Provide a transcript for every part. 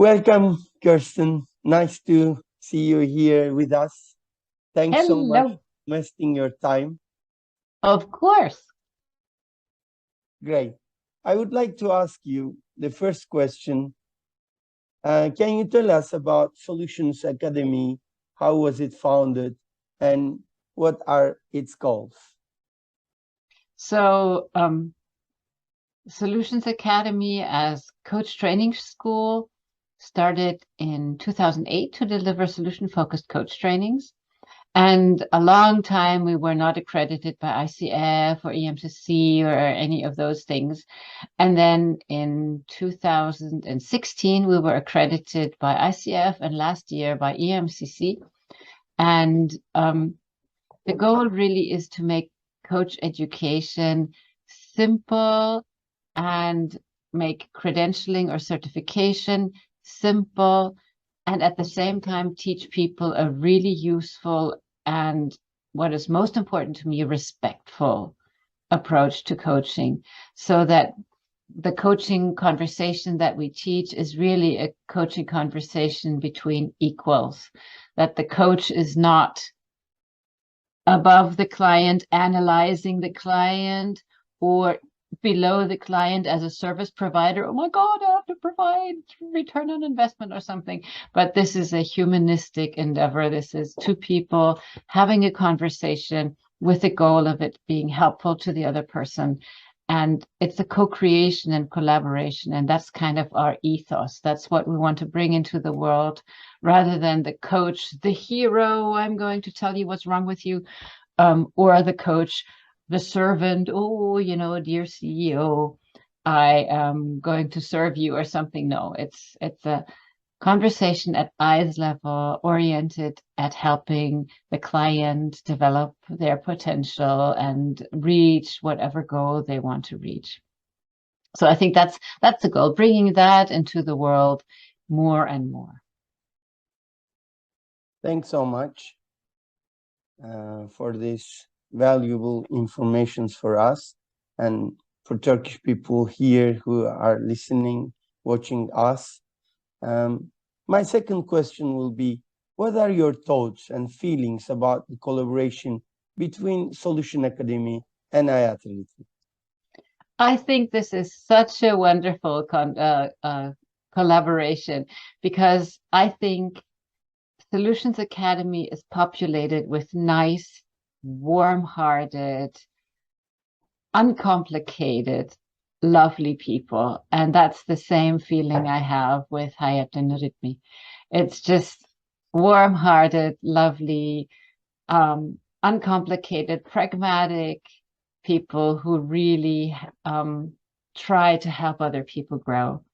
Welcome, Kirsten. Nice to see you here with us. Thanks so much for investing your time. Of course. Great. I would like to ask you the first question. Can you tell us about Solutions Academy? How was it founded? And what are its goals? So, Solutions Academy as coach training school started in 2008 to deliver solution-focused coach trainings. And a long time we were not accredited by ICF or EMCC or any of those things. And then in 2016, we were accredited by ICF and last year by EMCC. And the goal really is to make coach education simple and make credentialing or certification simple, and at the same time teach people a really useful and, what is most important to me, respectful approach to coaching, so that the coaching conversation that we teach is really a coaching conversation between equals, that the coach is not above the client, analyzing the client, or below the client as a service provider. Oh my God, I have to provide return on investment or something. But this is a humanistic endeavor. This is two people having a conversation with the goal of it being helpful to the other person. And it's a co-creation and collaboration. And that's kind of our ethos. That's what we want to bring into the world, rather than the coach, the hero, I'm going to tell you what's wrong with you, or the coach, the servant, oh, you know, dear CEO, I am going to serve you or something. No, it's a conversation at eyes level, oriented at helping the client develop their potential and reach whatever goal they want to reach. So I think that's the goal, bringing that into the world more and more. Thanks so much for this valuable information for us and for Turkish people here who are listening, watching us. My second question will be, what are your thoughts and feelings about the collaboration between Solution Academy and Aday? I think this is such a wonderful collaboration, because I think Solutions Academy is populated with nice, warm-hearted, uncomplicated, lovely people. And that's the same feeling I have with Hayat-ı-Nuritmi. It's just warm-hearted, lovely, uncomplicated, pragmatic people who really try to help other people grow.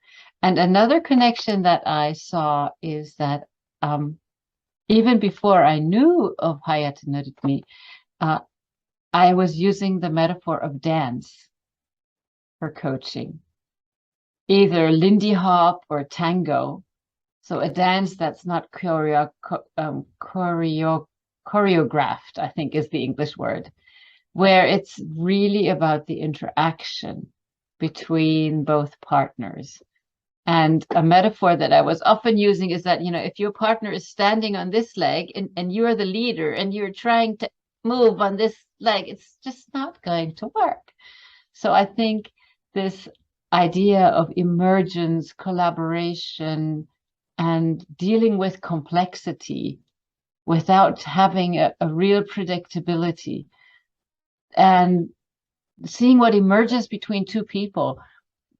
And another connection that I saw is that even before I knew of Hayat-ı-Nuritmi, I was using the metaphor of dance for coaching, either Lindy Hop or tango. So a dance that's not choreographed, I think is the English word, where it's really about the interaction between both partners. And a metaphor that I was often using is that, you know, if your partner is standing on this leg and you're the leader and you're trying to move on this leg, it's just not going to work. So I think this idea of emergence, collaboration, and dealing with complexity without having a real predictability, and seeing what emerges between two people,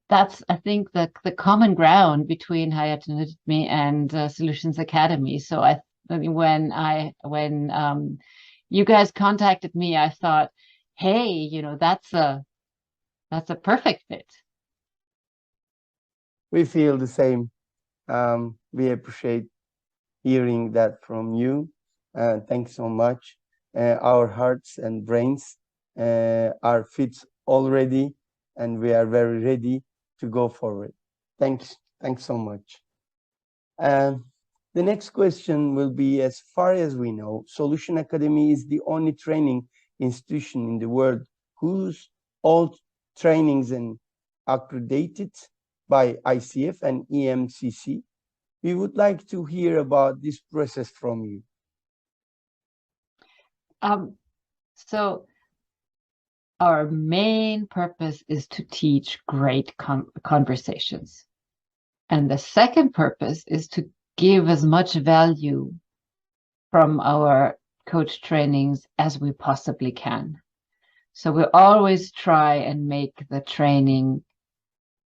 that's, I think, the common ground between Hayat-ı-Nuritmi and Solutions Academy. So when you guys contacted me, I thought, hey, you know, that's a perfect fit. We feel the same. We appreciate hearing that from you. Thanks so much. Our hearts and brains are fit already, and we are very ready to go forward. Thanks so much. The next question will be, as far as we know, Solution Academy is the only training institution in the world whose all trainings are accredited by ICF and EMCC. we would like to hear about this process from you. So our main purpose is to teach great conversations. And the second purpose is to give as much value from our coach trainings as we possibly can. So we always try and make the training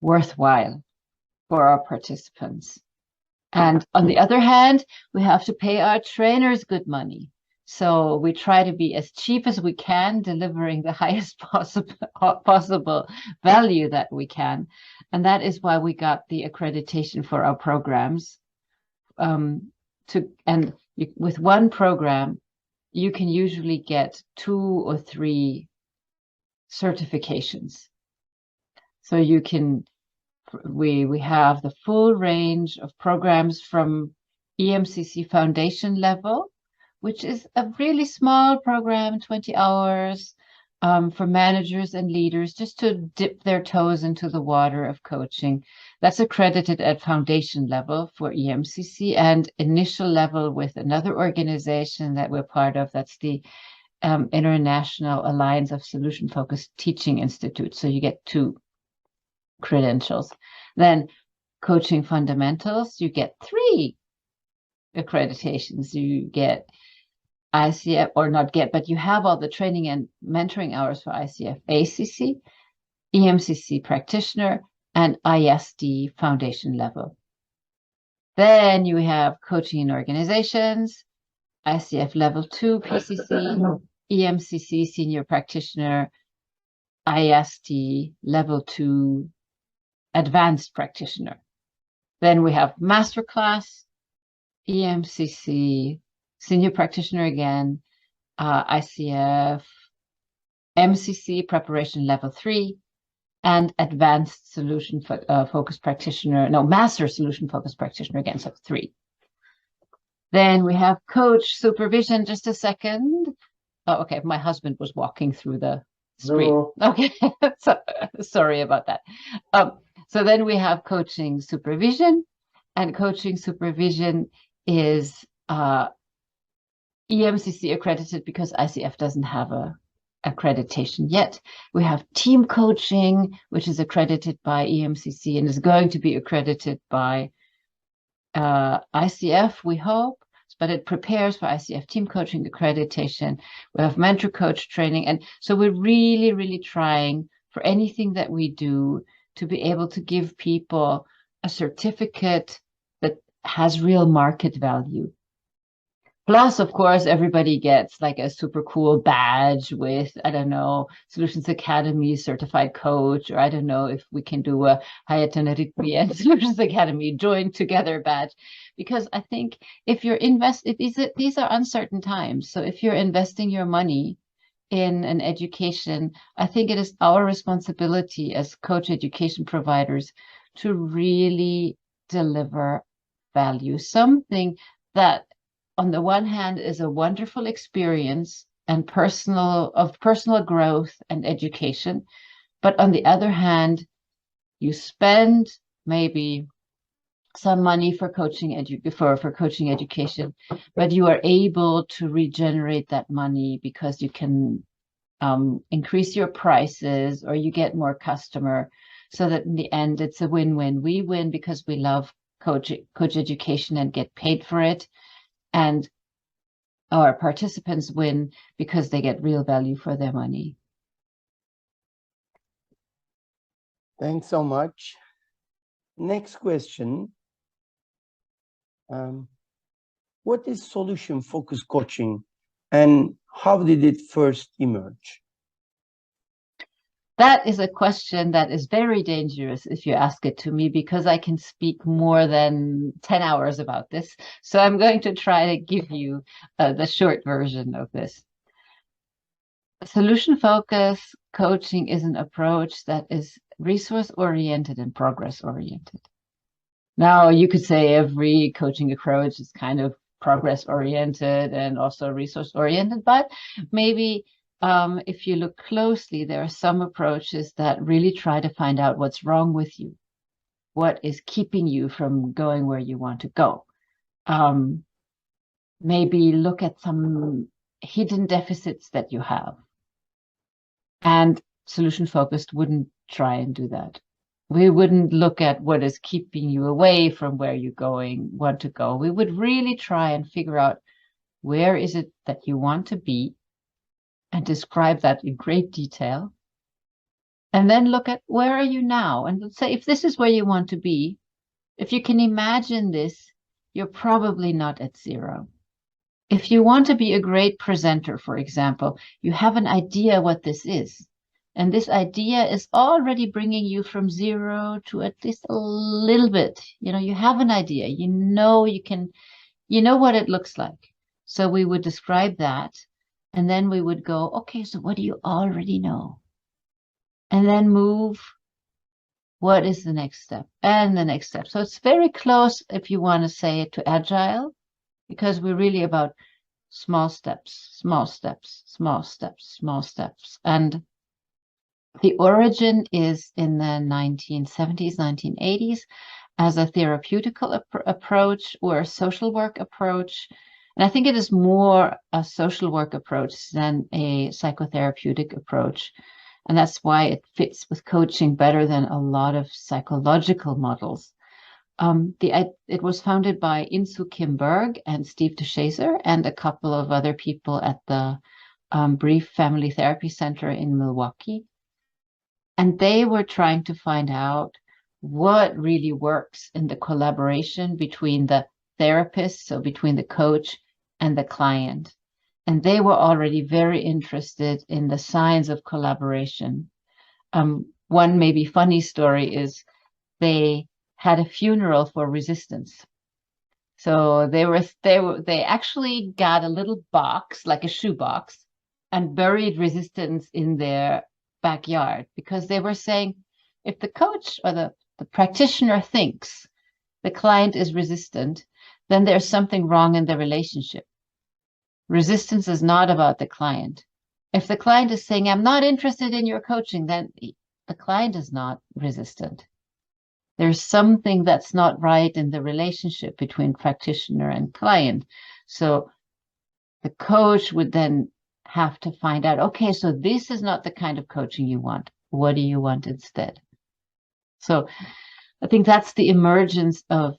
worthwhile for our participants. And on the other hand, we have to pay our trainers good money. So we try to be as cheap as we can, delivering the highest possible value that we can. And that is why we got the accreditation for our programs. With one program, you can usually get 2 or 3 certifications. So you can, we have the full range of programs from EMCC foundation level, which is a really small program, 20 hours for managers and leaders, just to dip their toes into the water of coaching. That's accredited at foundation level for EMCC, and initial level with another organization that we're part of. That's the International Alliance of Solution-Focused Teaching Institutes. So you get 2 credentials. Then coaching fundamentals, you get 3 accreditations. You get ICF, or not get, but you have all the training and mentoring hours for ICF ACC, EMCC practitioner, and ISD foundation level. Then you have coaching in organizations, ICF level 2 PCC, EMCC senior practitioner, ISD level 2 advanced practitioner. Then we have masterclass, EMCC senior practitioner again, ICF MCC preparation level 3, and advanced solution focused practitioner, no, master solution focused practitioner again, so 3. Then we have coach supervision. Just a second. Oh, okay. My husband was walking through the street. No. Okay. So, sorry about that. So then we have coaching supervision, and coaching supervision is EMCC accredited because ICF doesn't have a accreditation yet. We have team coaching, which is accredited by EMCC and is going to be accredited by ICF, we hope, but it prepares for ICF team coaching accreditation. We have mentor coach training. And so we're really, really trying for anything that we do to be able to give people a certificate that has real market value. Plus, of course, everybody gets like a super cool badge with, I don't know, Solutions Academy certified coach, or I don't know if we can do a Hayatan Ritmi and Solutions Academy joined together badge. Because I think if you're these are uncertain times. So if you're investing your money in an education, I think it is our responsibility as coach education providers to really deliver value, something that on the one hand is a wonderful experience and personal growth and education, but on the other hand, you spend maybe some money for coaching coaching education, but you are able to regenerate that money because you can increase your prices, or you get more customer, so that in the end it's a win-win. We win because we love coach education and get paid for it, and our participants win because they get real value for their money. Thanks so much. Next question. What is solution-focused coaching, and how did it first emerge? That is a question that is very dangerous if you ask it to me, because I can speak more than 10 hours about this. So I'm going to try to give you the short version of this. Solution-focused coaching is an approach that is resource-oriented and progress-oriented. Now, you could say every coaching approach is kind of progress-oriented and also resource-oriented, but maybe if you look closely, there are some approaches that really try to find out what's wrong with you. what is keeping you from going where you want to go. Maybe look at some hidden deficits that you have. And solution focused wouldn't try and do that. We wouldn't look at what is keeping you away from where you want to go. We would really try and figure out where is it that you want to be and describe that in great detail. And then look at where are you now? And let's say if this is where you want to be, if you can imagine this, you're probably not at zero. If you want to be a great presenter, for example, you have an idea what this is. And this idea is already bringing you from zero to at least a little bit. You know, you have an idea, you know what it looks like. So we would describe that. And then we would go, okay, so what do you already know? And then move, what is the next step? And the next step. So it's very close, if you want to say it, to agile, because we're really about small steps, small steps, small steps, small steps. And the origin is in the 1970s, 1980s as a therapeutical approach or a social work approach. And I think it is more a social work approach than a psychotherapeutic approach. And that's why it fits with coaching better than a lot of psychological models. It was founded by Insoo Kim Berg and Steve DeShazer and a couple of other people at the Brief Family Therapy Center in Milwaukee. And they were trying to find out what really works in the collaboration between the therapist, so between the coach and the client. And they were already very interested in the signs of collaboration. One maybe funny story is they had a funeral for resistance. So they actually got a little box, like a shoebox, and buried resistance in their backyard, because they were saying, if the coach or the practitioner thinks the client is resistant, then there's something wrong in the relationship. Resistance is not about the client. If the client is saying, I'm not interested in your coaching, then the client is not resistant. There's something that's not right in the relationship between practitioner and client. So the coach would then have to find out, okay, so this is not the kind of coaching you want. What do you want instead? So I think that's the emergence of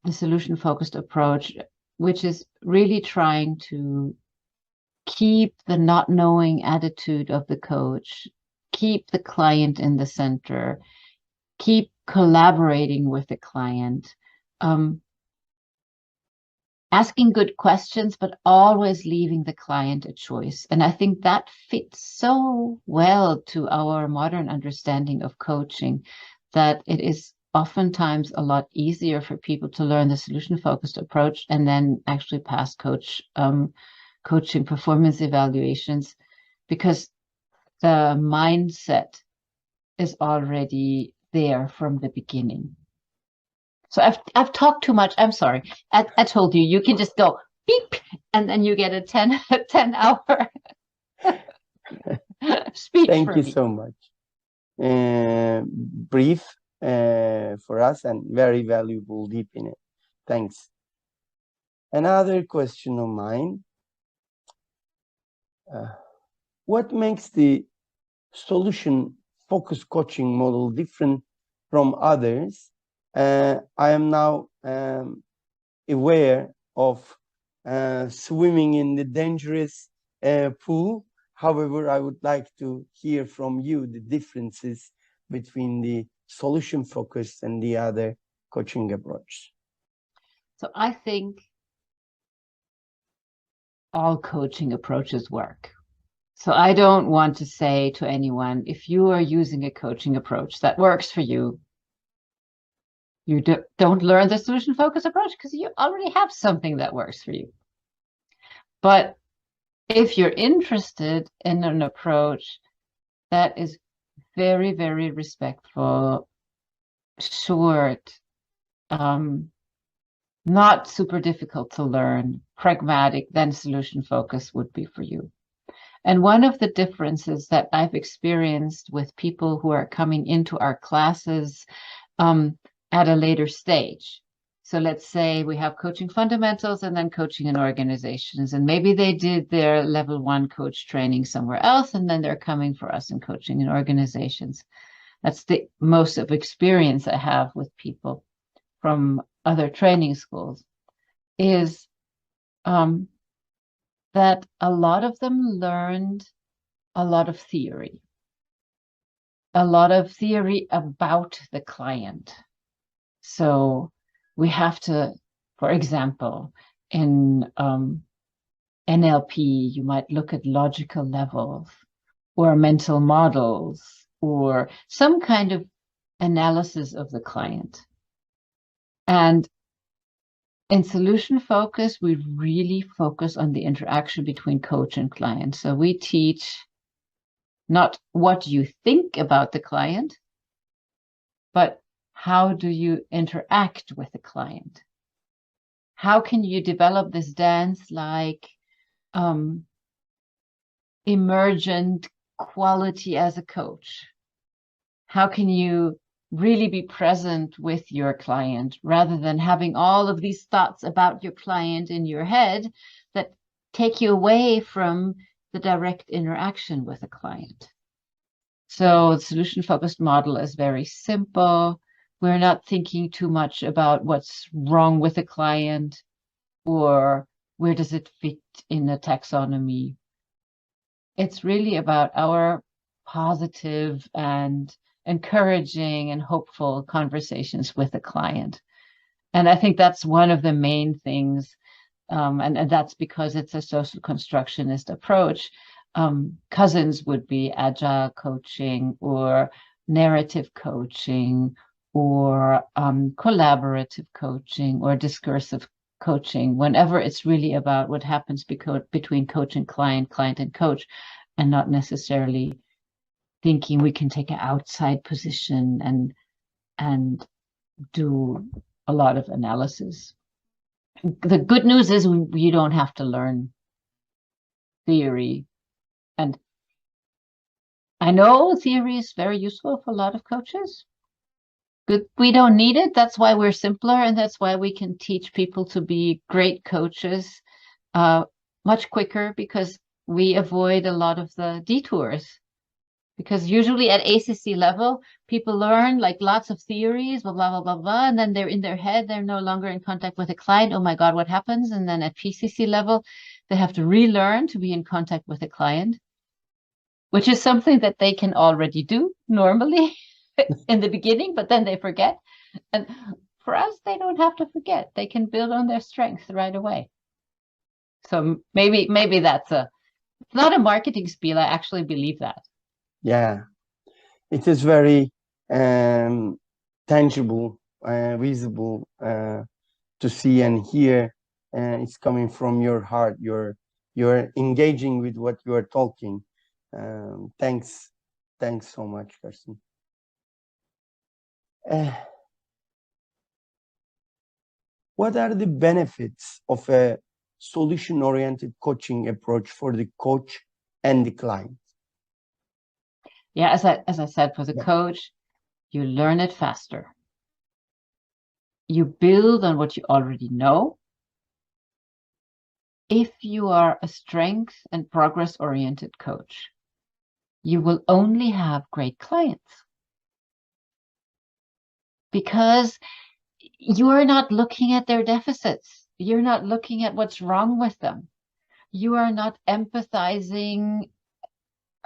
the solution-focused approach, which is really trying to keep the not knowing attitude of the coach, keep the client in the center, keep collaborating with the client, asking good questions, but always leaving the client a choice. And I think that fits so well to our modern understanding of coaching, that it is oftentimes a lot easier for people to learn the solution-focused approach and then actually pass coaching performance evaluations, because the mindset is already there from the beginning. So I've talked too much. I'm sorry. I told you, you can just go beep and then you get a 10-hour speech. Thank you so much. Brief for us and very valuable, deep in it. Thanks. Another question of mine. What makes the solution-focused coaching model different from others? I am now aware of swimming in the dangerous pool. However, I would like to hear from you the differences between the solution-focused and the other coaching approach. So I think all coaching approaches work. So I don't want to say to anyone, if you are using a coaching approach that works for you, you don't learn the solution-focused approach, because you already have something that works for you. But if you're interested in an approach that is very, very respectful, short, not super difficult to learn, pragmatic, then solution-focused would be for you. And one of the differences that I've experienced with people who are coming into our classes, at a later stage. So let's say we have coaching fundamentals and then coaching in organizations, and maybe they did their level 1 coach training somewhere else, and then they're coming for us in coaching in organizations. That's the most of experience I have with people from other training schools, is that a lot of them learned a lot of theory about the client. So we have to, for example, in NLP, you might look at logical levels or mental models or some kind of analysis of the client. And in solution focus, we really focus on the interaction between coach and client. So we teach not what you think about the client, but how do you interact with the client? How can you develop this dance-like emergent quality as a coach? How can you really be present with your client rather than having all of these thoughts about your client in your head that take you away from the direct interaction with a client? So the solution-focused model is very simple. We're not thinking too much about what's wrong with a client or where does it fit in a taxonomy. It's really about our positive and encouraging and hopeful conversations with the client. And I think that's one of the main things, and that's because it's a social constructionist approach. Cousins would be agile coaching or narrative coaching or collaborative coaching or discursive coaching, whenever it's really about what happens between coach and client, client and coach, and not necessarily thinking we can take an outside position and do a lot of analysis. The good news is you don't have to learn theory. And I know theory is very useful for a lot of coaches, but we don't need it. That's why we're simpler, and that's why we can teach people to be great coaches much quicker, because we avoid a lot of the detours. Because usually at ACC level, people learn like lots of theories, blah, blah, blah, blah, blah, and then they're in their head, they're no longer in contact with a client. Oh my God, what happens? And then at PCC level, they have to relearn to be in contact with a client, which is something that they can already do normally in the beginning, but then they forget. And for us, they don't have to forget. They can build on their strengths right away. So maybe it's not a marketing spiel. I actually believe that. Yeah, it is very tangible, visible to see and hear. It's coming from your heart. You're engaging with what you are talking. Thanks so much, Kirsten. What are the benefits of a solution-oriented coaching approach for the coach and the client? Yeah, as I said, for the coach, you learn it faster. You build on what you already know. If you are a strength and progress-oriented coach, you will only have great clients, because you are not looking at their deficits. You're not looking at what's wrong with them. You are not empathizing.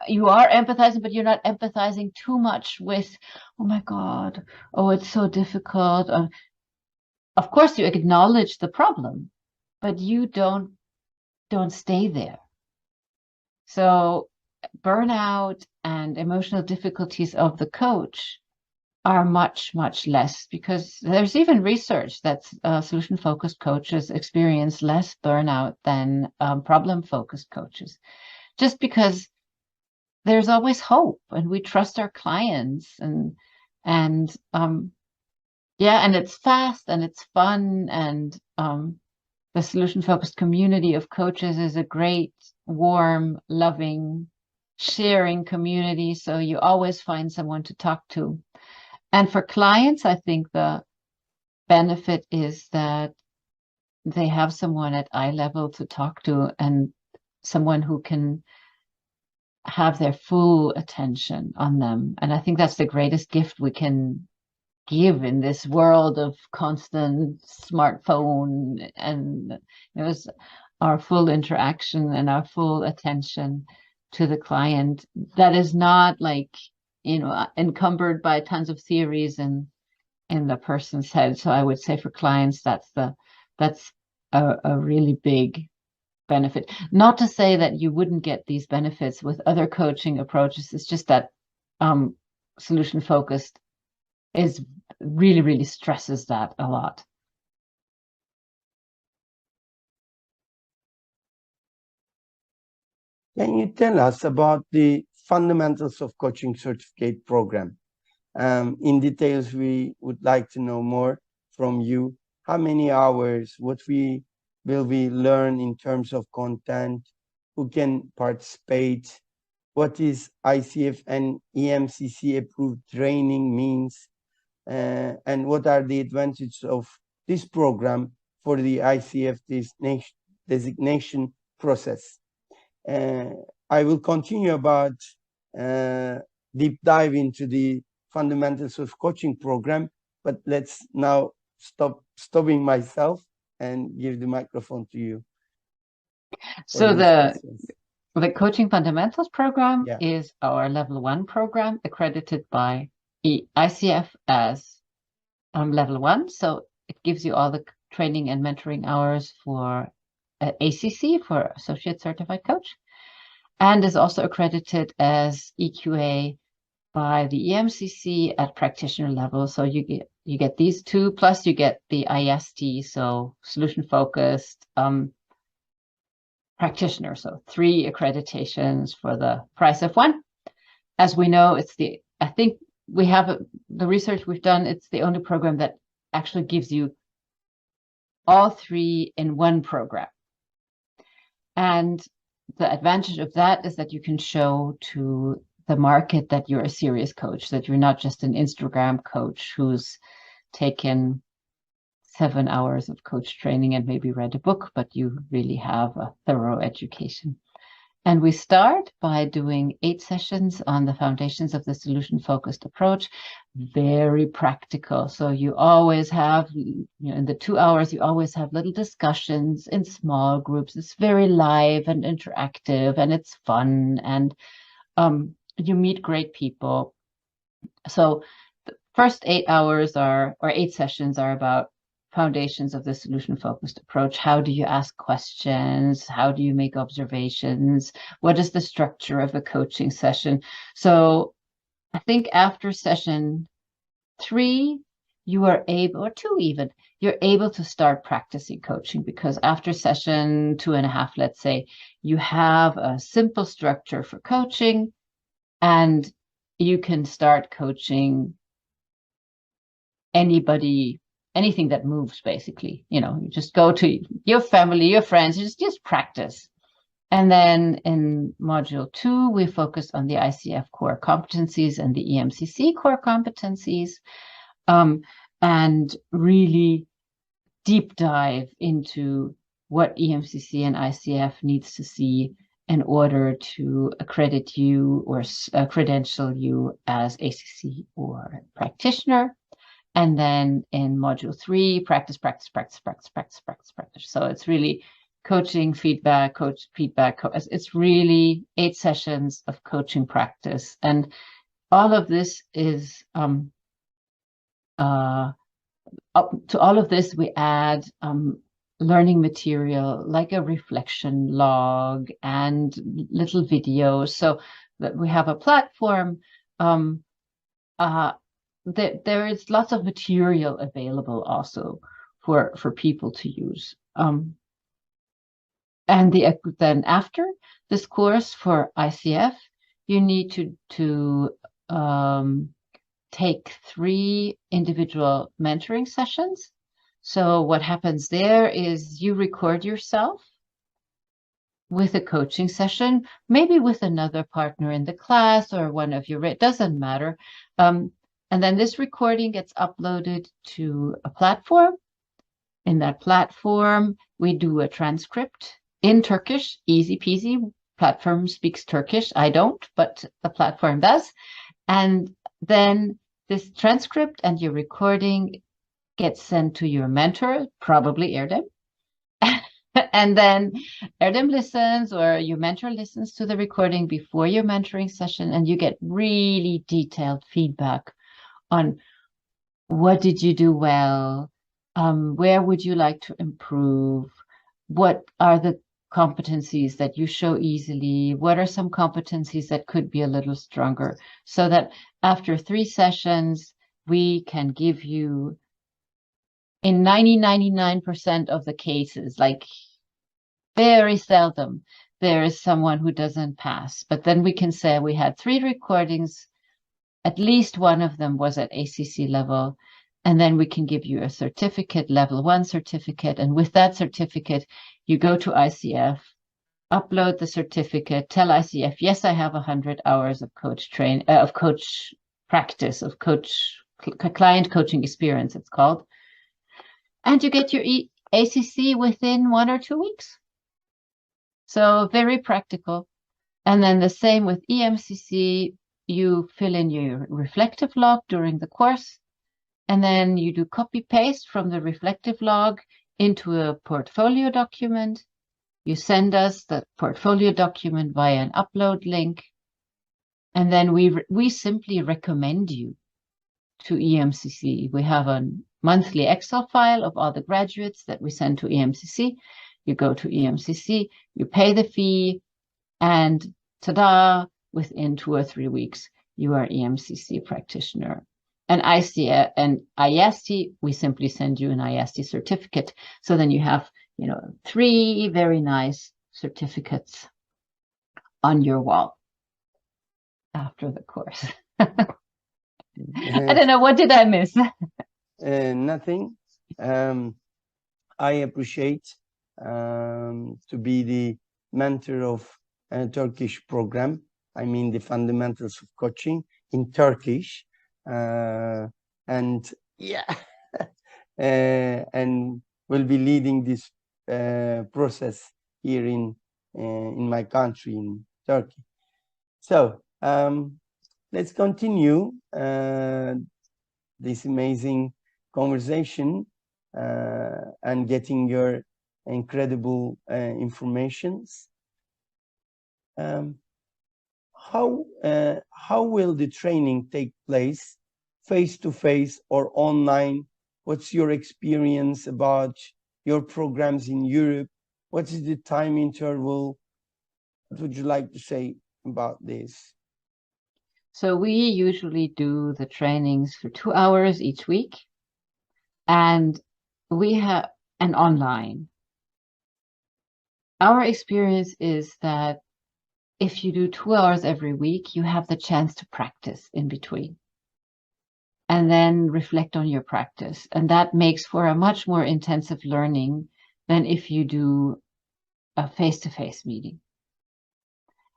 You are empathizing, but you're not empathizing too much with, oh my God, oh, it's so difficult. Of course, you acknowledge the problem, but you don't stay there. So burnout and emotional difficulties of the coach are much, much less, because there's even research that solution-focused coaches experience less burnout than problem-focused coaches, just because there's always hope, and we trust our clients, and it's fast and it's fun, and the solution-focused community of coaches is a great, warm, loving, sharing community. So you always find someone to talk to. And for clients, I think the benefit is that they have someone at eye level to talk to, and someone who can have their full attention on them. And I think that's the greatest gift we can give in this world of constant smartphone, and it was our full interaction and our full attention to the client that is not like, you know, encumbered by tons of theories in the person's head. So I would say for clients, that's a really big benefit. Not to say that you wouldn't get these benefits with other coaching approaches. It's just that solution focused is really stresses that a lot. Can you tell us about the fundamentals of coaching certificate program? In details, we would like to know more from you. How many hours? What will we learn in terms of content? Who can participate? What is ICF and EMCC approved training means? And what are the advantages of this program for the ICF designation process? I will continue about deep dive into the fundamentals of coaching program, but let's now stopping myself and give the microphone to you. So the Coaching Fundamentals program is our level 1 program accredited by ICF as level 1. So it gives you all the training and mentoring hours for ACC, for Associate Certified Coach, and is also accredited as EQA by the EMCC at practitioner level. So you get these two, plus you get the IST, so solution focused practitioner. So 3 accreditations for the price of 1. As we know, I think we have the research we've done, it's the only program that actually gives you all 3 in one program. And the advantage of that is that you can show to the market that you're a serious coach, that you're not just an Instagram coach who's taken 7 hours of coach training and maybe read a book, but you really have a thorough education. And we start by doing 8 sessions on the foundations of the solution-focused approach, very practical. So you always have, in the 2 hours, you always have little discussions in small groups. It's very live and interactive, and it's fun, and you meet great people. So the first 8 hours or 8 sessions are about foundations of the solution-focused approach. How do you ask questions? How do you make observations? What is the structure of a coaching session? So I think after session 3, you are able, or 2 even, you're able to start practicing coaching, because after session 2.5, let's say, you have a simple structure for coaching, and you can start coaching anybody, anything that moves, basically. You just go to your family, your friends, just practice. And then in module 2, we focus on the ICF core competencies and the EMCC core competencies, and really deep dive into what EMCC and ICF needs to see in order to accredit you or credential you as ACC or practitioner. And then in module 3, practice. So it's really coaching, feedback, coach feedback. It's really 8 sessions of coaching practice. And all of this is, to all of this, we add learning material like a reflection log and little videos, so that we have a platform. There is lots of material available also for people to use. And then after this course for ICF, you need to take 3 individual mentoring sessions. So what happens there is you record yourself with a coaching session, maybe with another partner in the class or one of your, it doesn't matter. And then this recording gets uploaded to a platform. In that platform, we do a transcript in Turkish, easy peasy. Platform speaks Turkish. I don't, but the platform does. And then this transcript and your recording gets sent to your mentor, probably Erdem. And then Erdem listens, or your mentor listens to the recording before your mentoring session, and you get really detailed feedback on what did you do well, where would you like to improve, what are the competencies that you show easily, what are some competencies that could be a little stronger, so that after 3 sessions, we can give you, in 99% of the cases, like very seldom, there is someone who doesn't pass. But then we can say we had 3 recordings, at least one of them was at ACC level, and then we can give you a certificate, level 1 certificate. And with that certificate, you go to ICF, upload the certificate, tell ICF, yes, I have 100 hours of coach practice, of client coaching experience, it's called. And you get your ACC within 1 or 2 weeks. So very practical. And then the same with EMCC, you fill in your reflective log during the course, and then you do copy paste from the reflective log into a portfolio document. You send us the portfolio document via an upload link, and then we simply recommend you to EMCC. We have a monthly Excel file of all the graduates that we send to EMCC. You go to EMCC, you pay the fee, and ta-da, within 2 or 3 weeks, you are EMCC practitioner. And ICF and IST, we simply send you an IST certificate. So then you have, 3 very nice certificates on your wall after the course. I don't know, what did I miss? Nothing. I appreciate to be the mentor of a Turkish program. I mean, the fundamentals of coaching in Turkish. And yeah, and will be leading this process here in my country, in Turkey. So let's continue this amazing conversation and getting your incredible informations. How will the training take place, face-to-face or online? What's your experience about your programs in Europe? What is the time interval? What would you like to say about this? So we usually do the trainings for 2 hours each week, and we have an online. Our experience is that if you do 2 hours every week, you have the chance to practice in between and then reflect on your practice. And that makes for a much more intensive learning than if you do a face-to-face meeting.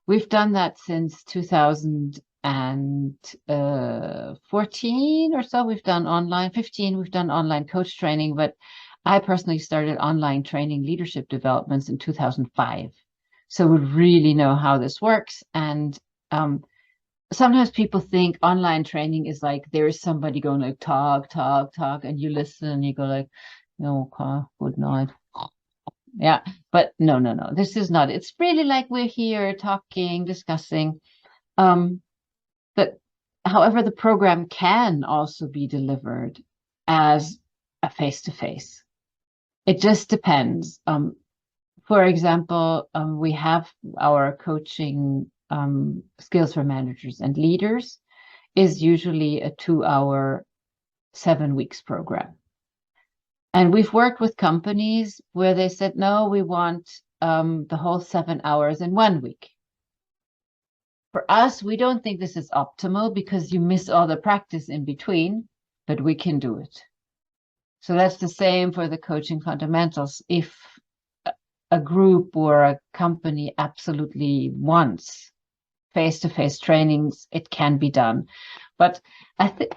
We've done that since 2014 or so. We've done online, 15, we've done online coach training, but I personally started online training leadership developments in 2005. So we really know how this works. And sometimes people think online training is like there is somebody going like talk, and you listen and you go like, no, okay, good night. Yeah, but no. This is not. It's really like we're here talking, discussing. But however, the program can also be delivered as a face-to-face. It just depends. For example, we have our coaching skills for managers and leaders is usually a 2-hour, 7 weeks program. And we've worked with companies where they said, no, we want the whole 7 hours in 1 week. For us, we don't think this is optimal because you miss all the practice in between, but we can do it. So that's the same for the coaching fundamentals. If a group or a company absolutely wants face-to-face trainings, it can be done. But I think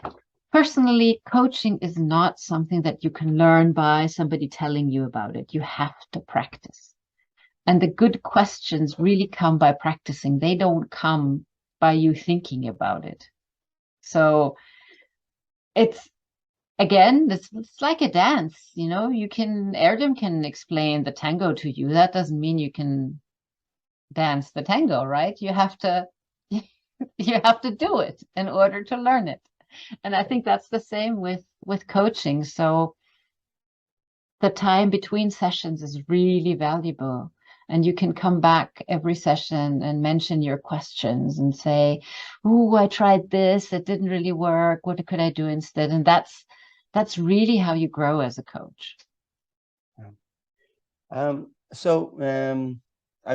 personally, coaching is not something that you can learn by somebody telling you about it. You have to practice. And the good questions really come by practicing. They don't come by you thinking about it. So it's, again, it's like a dance, you know, Erdem can explain the tango to you. That doesn't mean you can dance the tango, right? You have to do it in order to learn it. And I think that's the same with coaching. So the time between sessions is really valuable. And you can come back every session and mention your questions and say, "Oh, I tried this. It didn't really work. What could I do instead?" And that's really how you grow as a coach. I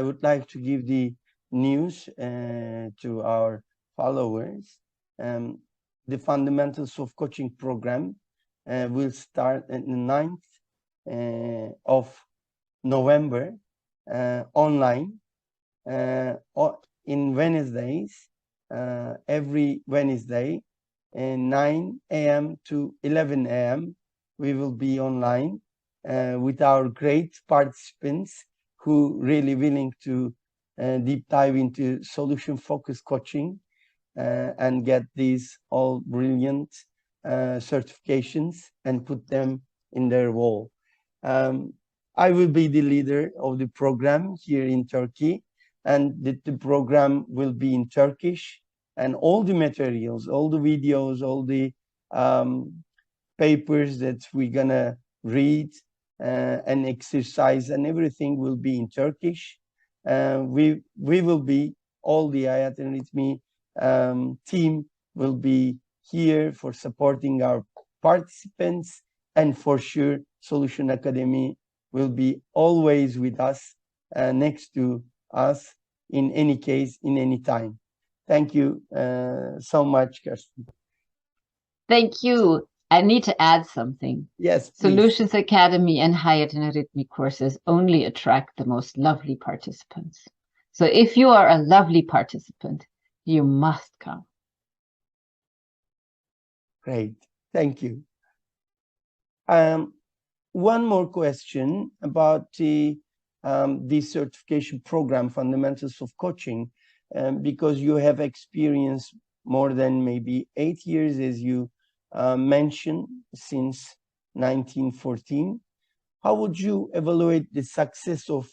would like to give the news to our followers. The Fundamentals of Coaching program will start on the 9th of November online in Wednesdays, every Wednesday, 9 a.m. to 11 a.m. we will be online with our great participants who really willing to deep dive into solution-focused coaching and get these all brilliant certifications and put them in their wall. I will be the leader of the program here in Turkey, and the program will be in Turkish, and all the materials, all the videos, all the papers that we're gonna read and exercise and everything will be in Turkish. We will be, all the Hayat and Ritmi team will be here for supporting our participants, and for sure Solution Academy will be always with us, next to us in any case, in any time. Thank you so much, Kirsten. Thank you. I need to add something. Yes, please. Solutions Academy and Hayat and Ritmi courses only attract the most lovely participants. So if you are a lovely participant, you must come. Great. Thank you. One more question about the certification program, Fundamentals of Coaching, because you have experienced more than maybe 8 years, as you mentioned, since 1914. How would you evaluate the success of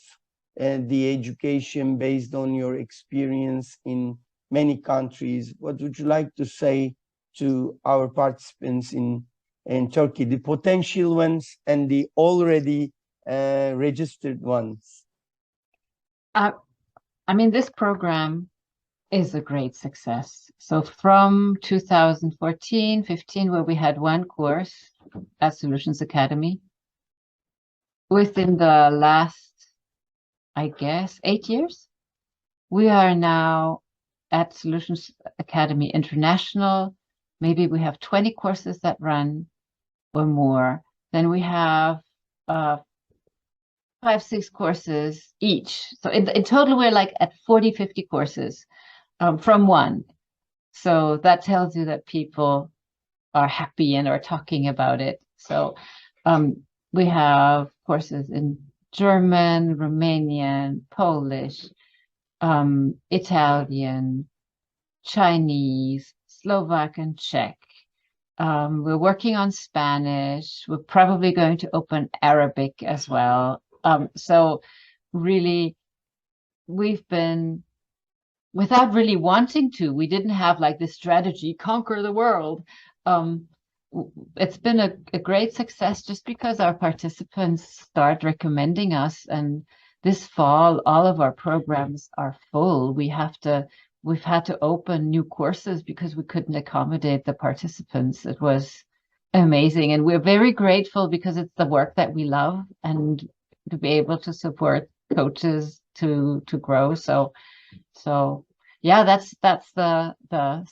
the education based on your experience in many countries? What would you like to say to our participants in Turkey, the potential ones and the already registered ones? I mean, this program is a great success. So from 2014-15, where we had one course at Solutions Academy, within the last, I guess, 8 years, we are now at Solutions Academy International. Maybe we have 20 courses that run or more. Then we have 5-6 courses each. So in total, we're like at 40-50 courses from one. So that tells you that people are happy and are talking about it. So we have courses in German, Romanian, Polish, Italian, Chinese, Slovak, and Czech. We're working on Spanish. We're probably going to open Arabic as well. So really, we've been, without really wanting to, we didn't have like this strategy, conquer the world. It's been a great success just because our participants start recommending us. And this fall, all of our programs are full. We've had to open new courses because we couldn't accommodate the participants. It was amazing. And we're very grateful because it's the work that we love, and to be able to support coaches to grow. So yeah, that's the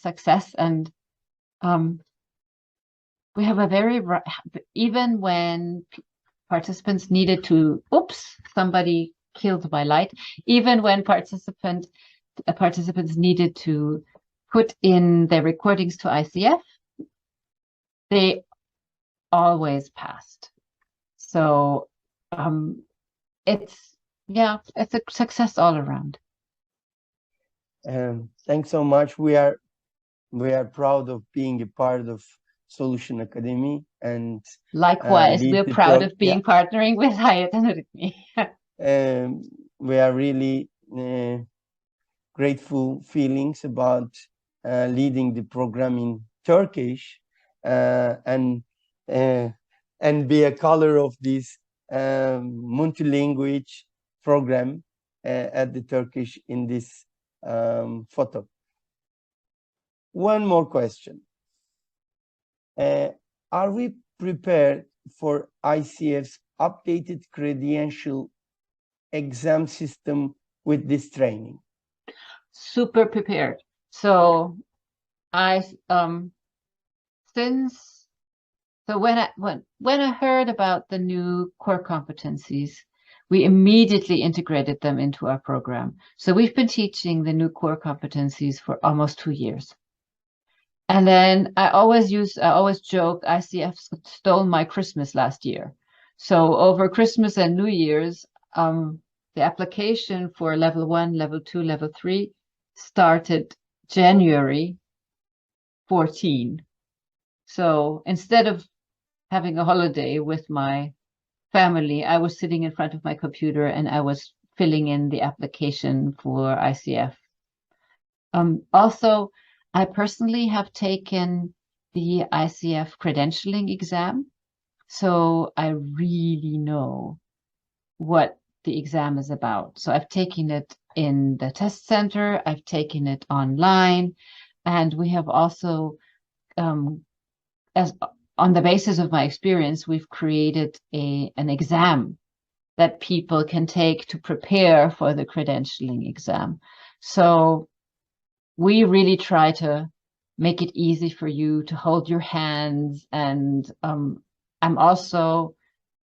success. And we have a very, even when participants needed to, somebody killed my light. Even when participants needed to put in their recordings to ICF, they always passed. So it's a success all around. Thanks so much. We are proud of being a part of Solution Academy, and likewise, we're proud of being partnering with Hayat and Ritmi. We are really grateful feelings about leading the program in Turkish and be a color of this multi-language program at the Turkish in this photo. One more question. Are we prepared for ICF's updated credential exam system with this training? Super prepared. So when I heard about the new core competencies, we immediately integrated them into our program. So we've been teaching the new core competencies for almost 2 years. And then I always joke, ICF stole my Christmas last year. So over Christmas and New Year's, the application for level 1, level 2, level 3 started January 14. So instead of having a holiday with my family, I was sitting in front of my computer and I was filling in the application for ICF. Also, I personally have taken the ICF credentialing exam, so I really know what the exam is about. So I've taken it in the test center, I've taken it online, and we have also, as on the basis of my experience, we've created an exam that people can take to prepare for the credentialing exam. So we really try to make it easy for you to hold your hands. And I'm also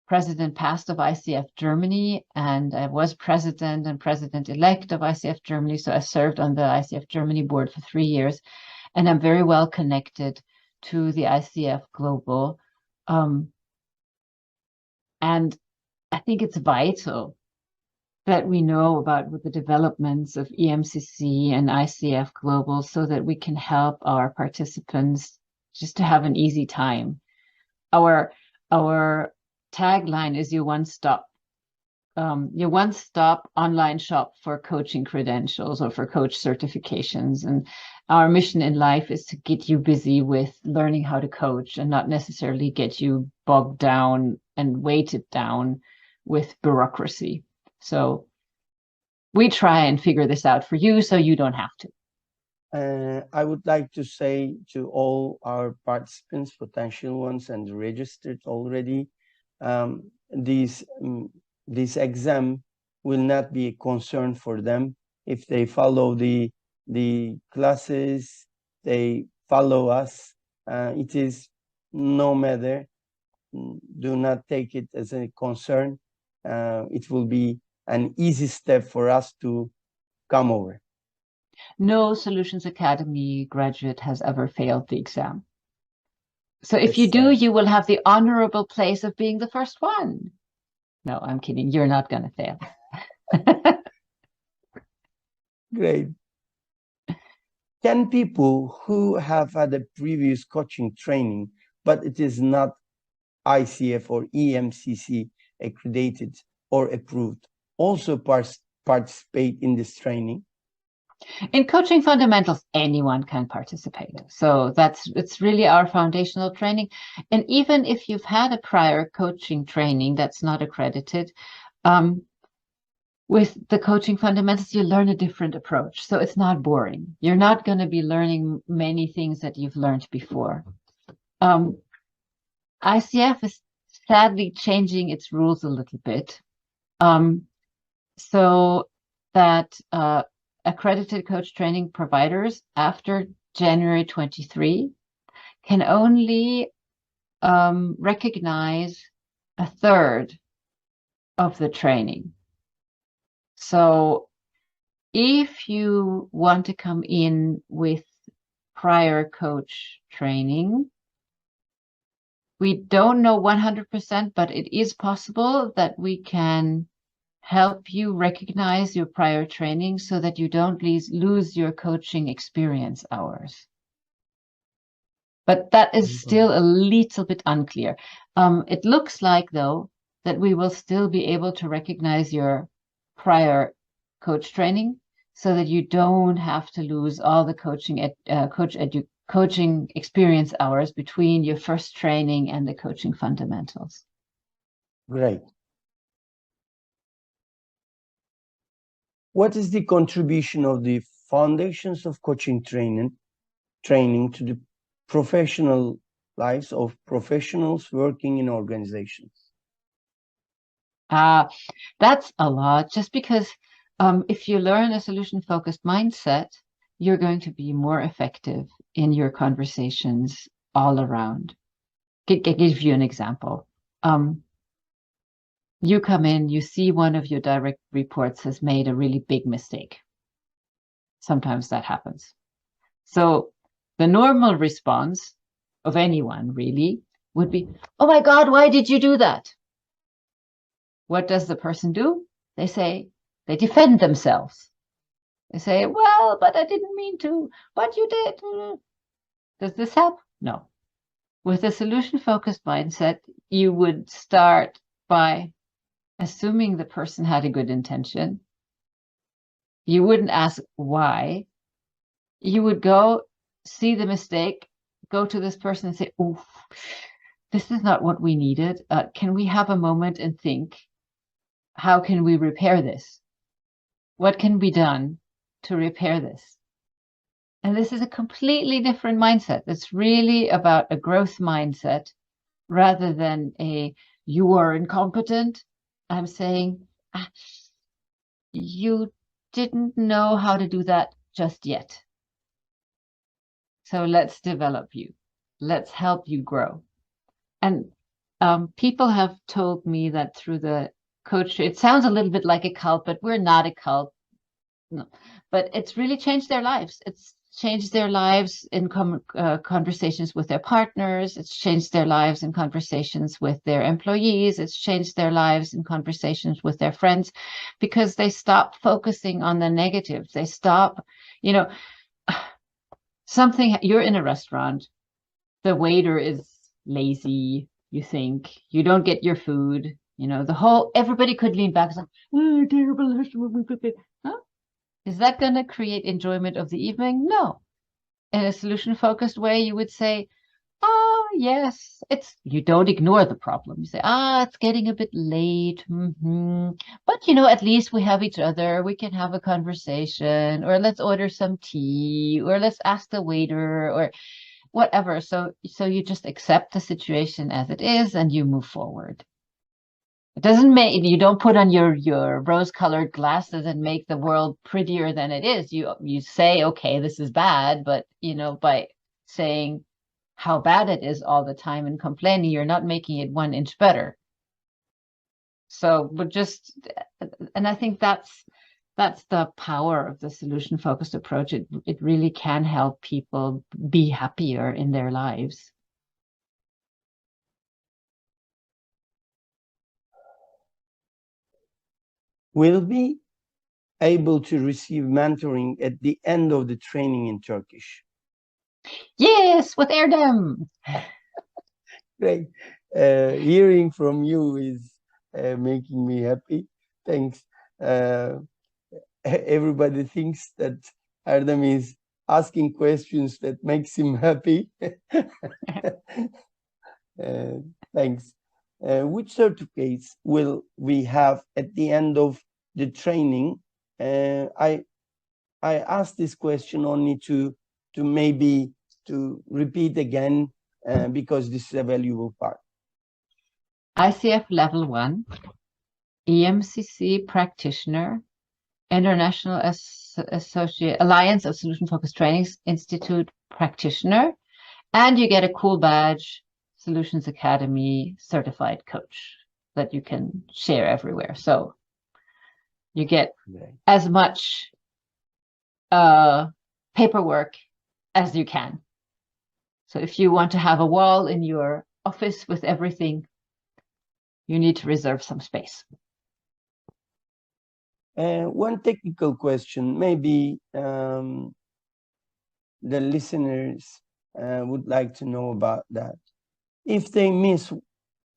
president past of ICF Germany, and I was president and president-elect of ICF Germany. So I served on the ICF Germany board for 3 years, and I'm very well connected to the ICF Global. And I think it's vital that we know about the developments of EMCC and ICF Global so that we can help our participants just to have an easy time. Our tagline is your one-stop online shop for coaching credentials or for coach certifications. And our mission in life is to get you busy with learning how to coach and not necessarily get you bogged down and weighted down with bureaucracy. So we try and figure this out for you so you don't have to. I would like to say to all our participants, potential ones and registered already, this exam will not be a concern for them if they follow the classes, they follow us. It is no matter. Do not take it as a concern. It will be an easy step for us to come over. No Solutions Academy graduate has ever failed the exam. So if you do, you will have the honorable place of being the first one. No, I'm kidding. You're not going to fail. Great. Can people who have had a previous coaching training, but it is not ICF or EMCC accredited or approved, also participate in this training? In coaching fundamentals, anyone can participate. So it's really our foundational training. And even if you've had a prior coaching training that's not accredited, with the coaching fundamentals, you learn a different approach. So it's not boring. You're not going to be learning many things that you've learned before. ICF is sadly changing its rules a little bit, so that accredited coach training providers after January 23 can only recognize a third of the training. So if you want to come in with prior coach training, We don't know 100%, but it is possible that we can help you recognize your prior training so that you don't lose your coaching experience hours. But that is still a little bit unclear. It looks like, though, that we will still be able to recognize your prior coach training so that you don't have to lose all the coaching experience hours between your first training and the coaching fundamentals. Great. What is the contribution of the foundations of coaching training to the professional lives of professionals working in organizations? That's a lot, just because if you learn a solution-focused mindset, you're going to be more effective in your conversations all around. I'll give you an example. You come in, you see one of your direct reports has made a really big mistake. Sometimes that happens. So the normal response of anyone really would be, "Oh my God, why did you do that?" What does the person do? They defend themselves. They say, "Well, but I didn't mean to, but you did." Does this help? No. With a solution-focused mindset, you would start by assuming the person had a good intention. You wouldn't ask why. You would go see the mistake, go to this person and say, "Oh, this is not what we needed. Can we have a moment and think, how can we repair this? What can be done to repair this?" And this is a completely different mindset. It's really about a growth mindset rather than a "you are incompetent." I'm saying, you didn't know how to do that just yet. So let's develop you. Let's help you grow. And people have told me that through the coach, it sounds a little bit like a cult, but we're not a cult. No, but it's really changed their lives. It's changed their lives in conversations with their partners. It's changed their lives in conversations with their employees. It's changed their lives in conversations with their friends, because they stop focusing on the negative. They stop, you're in a restaurant, the waiter is lazy, you think, you don't get your food, everybody could lean back and say, "Oh, terrible restaurant." Huh? Is that going to create enjoyment of the evening? No. In a solution-focused way, you would say, yes, you don't ignore the problem. You say, it's getting a bit late. But, at least we have each other. We can have a conversation, or let's order some tea, or let's ask the waiter, or whatever. So you just accept the situation as it is and you move forward. It doesn't you don't put on your rose-colored glasses and make the world prettier than it is. You say, okay, this is bad, but by saying how bad it is all the time and complaining, you're not making it 1 inch better. So, and I think that's the power of the solution-focused approach. It really can help people be happier in their lives. Will be able to receive mentoring at the end of the training in Turkish? Yes, with Erdem. Great. Hearing from you is making me happy. Thanks. Everybody thinks that Erdem is asking questions that makes him happy. Thanks. Which certificates will we have at the end of the training? I asked this question only to repeat again because this is a valuable part. ICF Level 1, EMCC Practitioner, International Alliance of Solution-Focused Trainings Institute Practitioner, and you get a cool badge, Solutions Academy Certified Coach, that you can share everywhere. So you get as much paperwork as you can. So if you want to have a wall in your office with everything, you need to reserve some space. One technical question, maybe the listeners would like to know about that. If they miss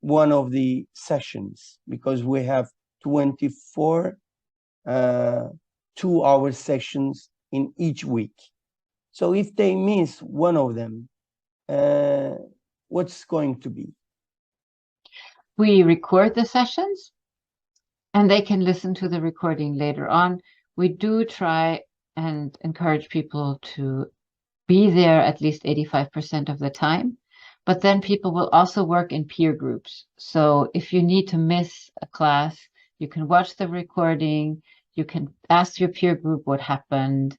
one of the sessions, because we have 24 2-hour sessions in each week. So if they miss one of them, what's going to be? We record the sessions and they can listen to the recording later on. We do try and encourage people to be there at least 85% of the time, but then people will also work in peer groups. So if you need to miss a class, you can watch the recording, you can ask your peer group what happened.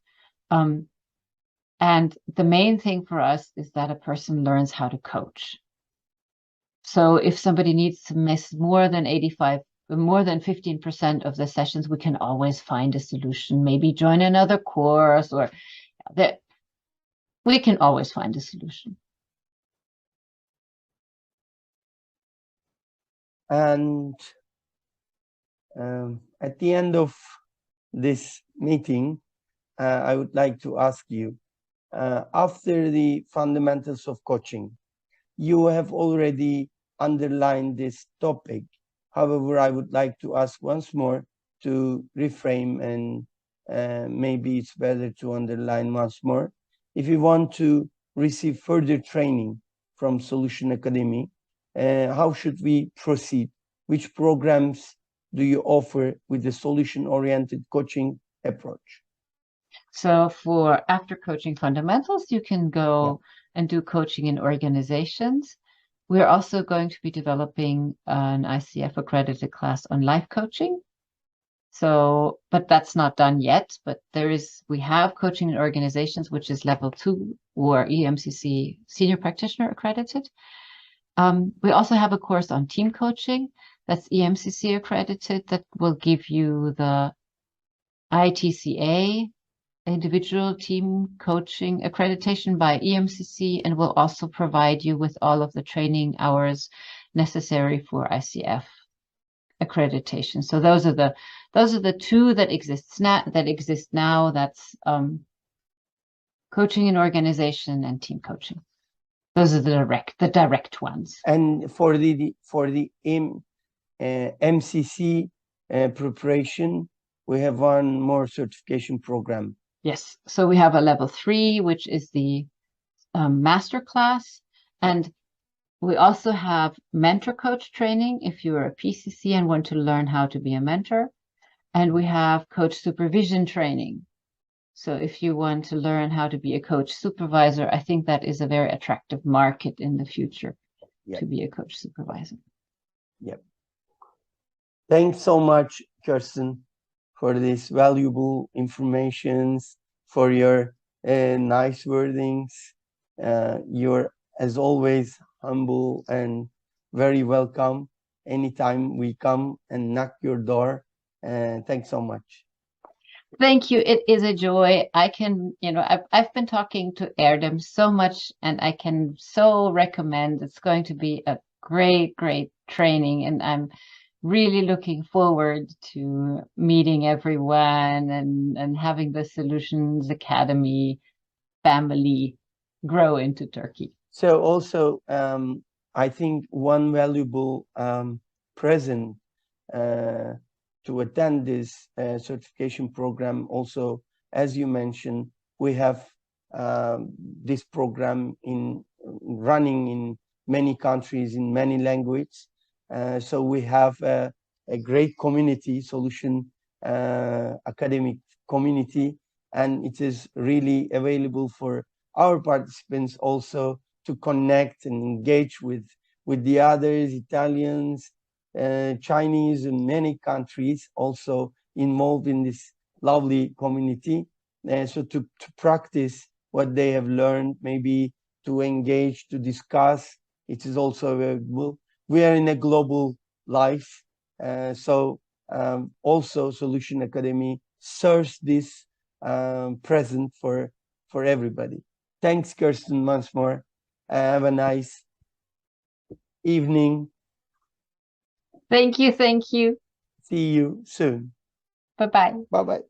And the main thing for us is that a person learns how to coach. So if somebody needs to miss more than 15% of the sessions, we can always find a solution, maybe join another course, or that we can always find a solution. And at the end of this meeting, I would like to ask you, after the fundamentals of coaching, you have already underlined this topic. However, I would like to ask once more to reframe, and maybe it's better to underline once more. If you want to receive further training from Solution Academy, how should we proceed? Which programs do you offer with the solution-oriented coaching approach? So for after coaching fundamentals, you can go and do coaching in organizations. We're also going to be developing an ICF accredited class on life coaching. So, but that's not done yet, but we have coaching in organizations, which is level 2 or EMCC senior practitioner accredited. We also have a course on team coaching that's EMCC accredited that will give you the ITCA individual team coaching accreditation by EMCC, and will also provide you with all of the training hours necessary for ICF accreditation. So those are the two that exist now. That's coaching in organization and team coaching. Those are the direct ones. And for the MCC preparation, we have one more certification program. Yes, so we have a level 3, which is the master class, and we also have mentor coach training if you're a PCC and want to learn how to be a mentor, and we have coach supervision training. So if you want to learn how to be a coach supervisor, I think that is a very attractive market in the future to be a coach supervisor. Yep. Thanks so much, Kirsten, for this valuable information, for your nice wordings. You're, as always, humble and very welcome anytime we come and knock your door. Thanks so much. Thank you. It is a joy. I've been talking to Erdem so much, and I can so recommend. It's going to be a great training, and I'm really looking forward to meeting everyone and having the Solutions Academy family grow into Turkey. So also, I think one valuable present to attend this certification program also, as you mentioned, we have this program running in many countries, in many languages. So we have a great community, Solution academic community, and it is really available for our participants also to connect and engage with the others, Italians, Chinese, and many countries also involved in this lovely community. So to practice what they have learned, maybe to engage, to discuss, it is also available. We are in a global life, so also Solution Academy serves this present for everybody. Thanks, Kirsten, once more. Have a nice evening. Thank you. See you soon. Bye-bye. Bye-bye.